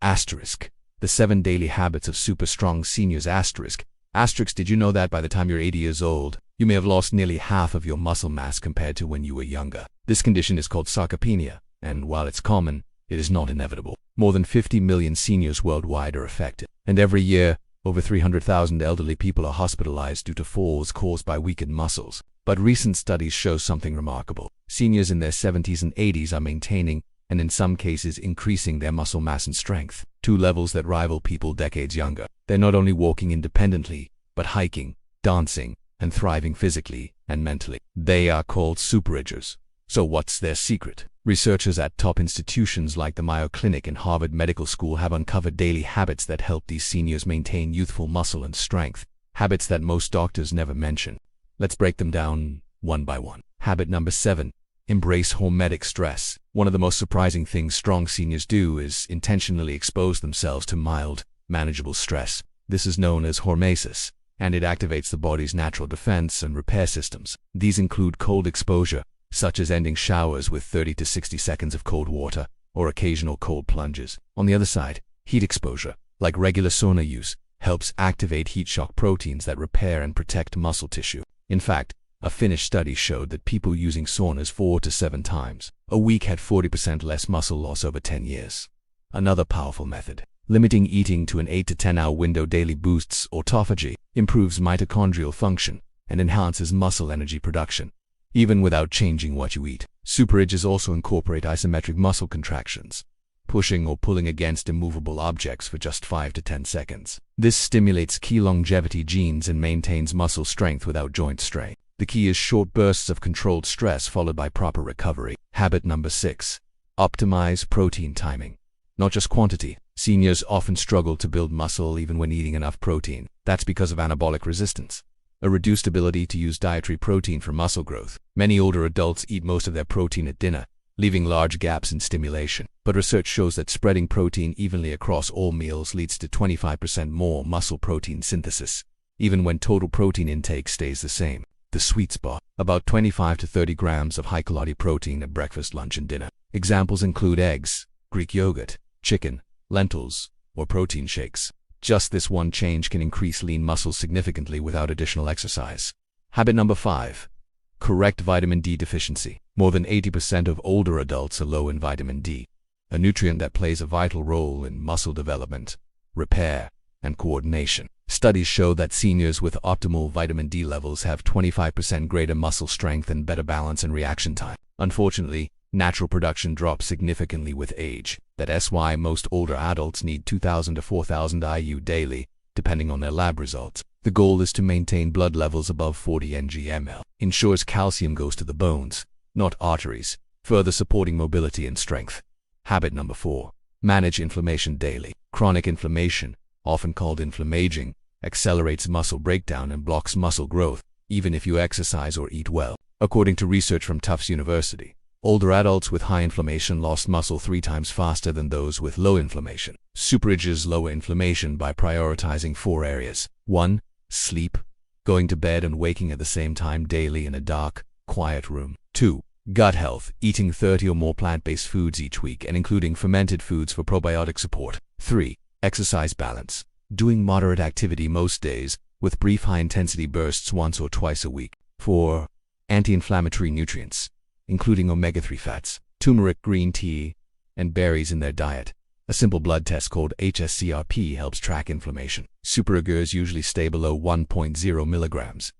Asterisk. The 7 Daily Habits of Super Strong Seniors. Asterisk. Asterisk. Did you know that by the time you're 80 years old, you may have lost nearly half of your muscle mass compared to when you were younger? This condition is called sarcopenia, and while it's common, it is not inevitable. More than 50 million seniors worldwide are affected, and every year, over 300,000 elderly people are hospitalized due to falls caused by weakened muscles. But recent studies show something remarkable. Seniors in their 70s and 80s are maintaining, and in some cases increasing, their muscle mass and strength, 2 levels that rival people decades younger. They're not only walking independently, but hiking, dancing, and thriving physically and mentally. They are called superagers. So what's their secret? Researchers at top institutions like the Mayo Clinic and Harvard Medical School have uncovered daily habits that help these seniors maintain youthful muscle and strength, habits that most doctors never mention. Let's break them down one by one. Habit number 7. Embrace hormetic stress. One of the most surprising things strong seniors do is intentionally expose themselves to mild, manageable stress. This is known as hormesis, and it activates the body's natural defense and repair systems. These include cold exposure, such as ending showers with 30 to 60 seconds of cold water, or occasional cold plunges. On the other side, heat exposure, like regular sauna use, helps activate heat shock proteins that repair and protect muscle tissue. In fact, a Finnish study showed that people using saunas 4 to 7 times a week had 40% less muscle loss over 10 years. Another powerful method, limiting eating to an 8 to 10 hour window daily, boosts autophagy, improves mitochondrial function, and enhances muscle energy production, even without changing what you eat. Superagers also incorporate isometric muscle contractions, pushing or pulling against immovable objects for just 5 to 10 seconds. This stimulates key longevity genes and maintains muscle strength without joint strain. The key is short bursts of controlled stress followed by proper recovery. Habit number 6. Optimize protein timing, not just quantity. Seniors often struggle to build muscle even when eating enough protein. That's because of anabolic resistance, a reduced ability to use dietary protein for muscle growth. Many older adults eat most of their protein at dinner, leaving large gaps in stimulation. But research shows that spreading protein evenly across all meals leads to 25% more muscle protein synthesis, even when total protein intake stays the same. The sweet spot, about 25 to 30 grams of high-quality protein at breakfast, lunch, and dinner. Examples include eggs, Greek yogurt, chicken, lentils, or protein shakes. Just this one change can increase lean muscles significantly without additional exercise. Habit number 5. Correct vitamin D deficiency. More than 80% of older adults are low in vitamin D, a nutrient that plays a vital role in muscle development, repair, and coordination. Studies show that seniors with optimal vitamin D levels have 25% greater muscle strength and better balance and reaction time. Unfortunately, natural production drops significantly with age. That's why most older adults need 2,000 to 4,000 IU daily, depending on their lab results. The goal is to maintain blood levels above 40 ng/ml. Ensures calcium goes to the bones, not arteries, further supporting mobility and strength. Habit number 4. Manage inflammation daily. Chronic inflammation, often called inflammaging, accelerates muscle breakdown and blocks muscle growth, even if you exercise or eat well. According to research from Tufts University, older adults with high inflammation lost muscle 3 times faster than those with low inflammation. Superagers lower inflammation by prioritizing 4 areas. 1. Sleep, going to bed and waking at the same time daily in a dark, quiet room. 2. Gut health, eating 30 or more plant-based foods each week and including fermented foods for probiotic support. 3. Exercise balance, doing moderate activity most days, with brief high-intensity bursts once or twice a week. 4. Anti-inflammatory nutrients, including omega-3 fats, turmeric, green tea, and berries in their diet. A simple blood test called HSCRP helps track inflammation. Superagers usually stay below 1.0 milligrams,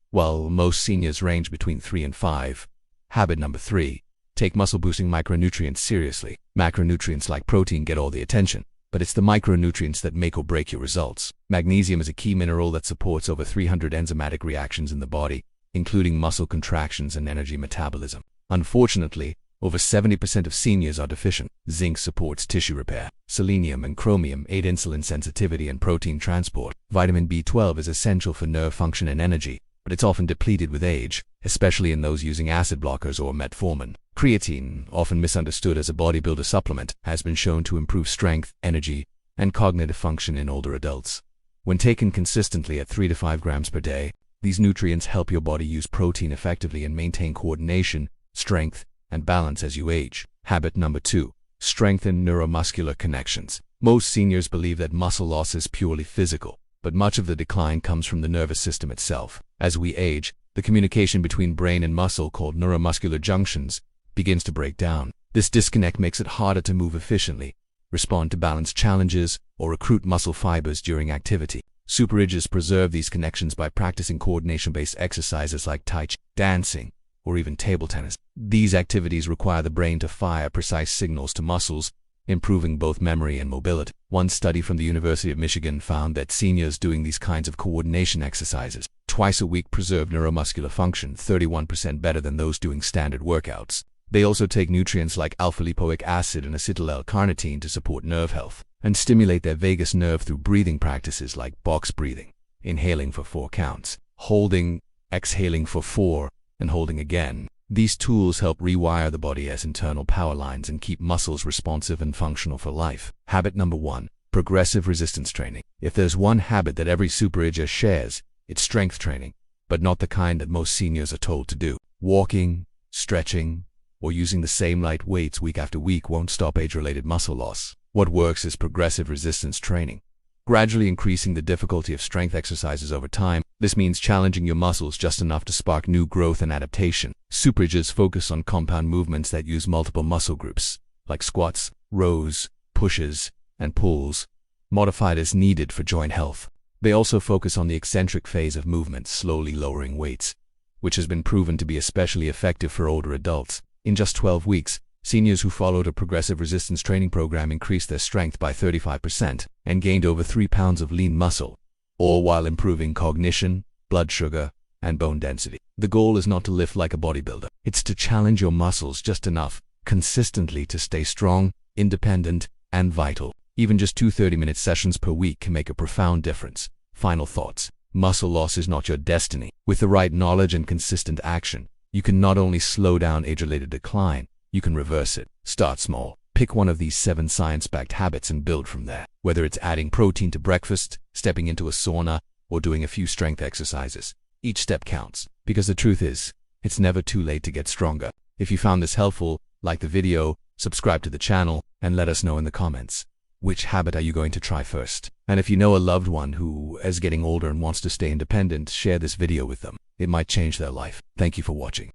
while most seniors range between 3 and 5. Habit number 3. Take muscle-boosting micronutrients seriously. Macronutrients like protein get all the attention, but it's the micronutrients that make or break your results. Magnesium is a key mineral that supports over 300 enzymatic reactions in the body, including muscle contractions and energy metabolism. Unfortunately, over 70% of seniors are deficient. Zinc supports tissue repair. Selenium and chromium aid insulin sensitivity and protein transport. Vitamin B12 is essential for nerve function and energy, but it's often depleted with age, especially in those using acid blockers or metformin. Creatine, often misunderstood as a bodybuilder supplement, has been shown to improve strength, energy, and cognitive function in older adults. When taken consistently at 3 to 5 grams per day, these nutrients help your body use protein effectively and maintain coordination, strength, and balance as you age. Habit number 2. Strengthen neuromuscular connections. Most seniors believe that muscle loss is purely physical, but much of the decline comes from the nervous system itself. As we age, the communication between brain and muscle, called neuromuscular junctions, begins to break down. This disconnect makes it harder to move efficiently, respond to balance challenges, or recruit muscle fibers during activity. Superages preserve these connections by practicing coordination-based exercises like tai chi, dancing, or even table tennis. These activities require the brain to fire precise signals to muscles, improving both memory and mobility. One study from the University of Michigan found that seniors doing these kinds of coordination exercises twice a week preserved neuromuscular function 31% better than those doing standard workouts. They also take nutrients like alpha-lipoic acid and acetyl-L-carnitine to support nerve health and stimulate their vagus nerve through breathing practices like box breathing, inhaling for 4 counts, holding, exhaling for 4, and holding again. These tools help rewire the body as internal power lines and keep muscles responsive and functional for life. Habit number 1. Progressive resistance training. If there's one habit that every superager shares, it's strength training, but not the kind that most seniors are told to do. Walking, stretching, or using the same light weights week after week won't stop age-related muscle loss. What works is progressive resistance training, gradually increasing the difficulty of strength exercises over time. This means challenging your muscles just enough to spark new growth and adaptation. Superages focus on compound movements that use multiple muscle groups, like squats, rows, pushes, and pulls, modified as needed for joint health. They also focus on the eccentric phase of movement, slowly lowering weights, which has been proven to be especially effective for older adults. In just 12 weeks, seniors who followed a progressive resistance training program increased their strength by 35% and gained over 3 pounds of lean muscle, all while improving cognition, blood sugar, and bone density. The goal is not to lift like a bodybuilder. It's to challenge your muscles just enough, consistently, to stay strong, independent, and vital. Even just 2 30-minute sessions per week can make a profound difference. Final thoughts. Muscle loss is not your destiny. With the right knowledge and consistent action, you can not only slow down age-related decline, you can reverse it. Start small. Pick one of these 7 science-backed habits and build from there. Whether it's adding protein to breakfast, stepping into a sauna, or doing a few strength exercises, each step counts. Because the truth is, it's never too late to get stronger. If you found this helpful, like the video, subscribe to the channel, and let us know in the comments. Which habit are you going to try first? And if you know a loved one who is getting older and wants to stay independent, share this video with them. It might change their life. Thank you for watching.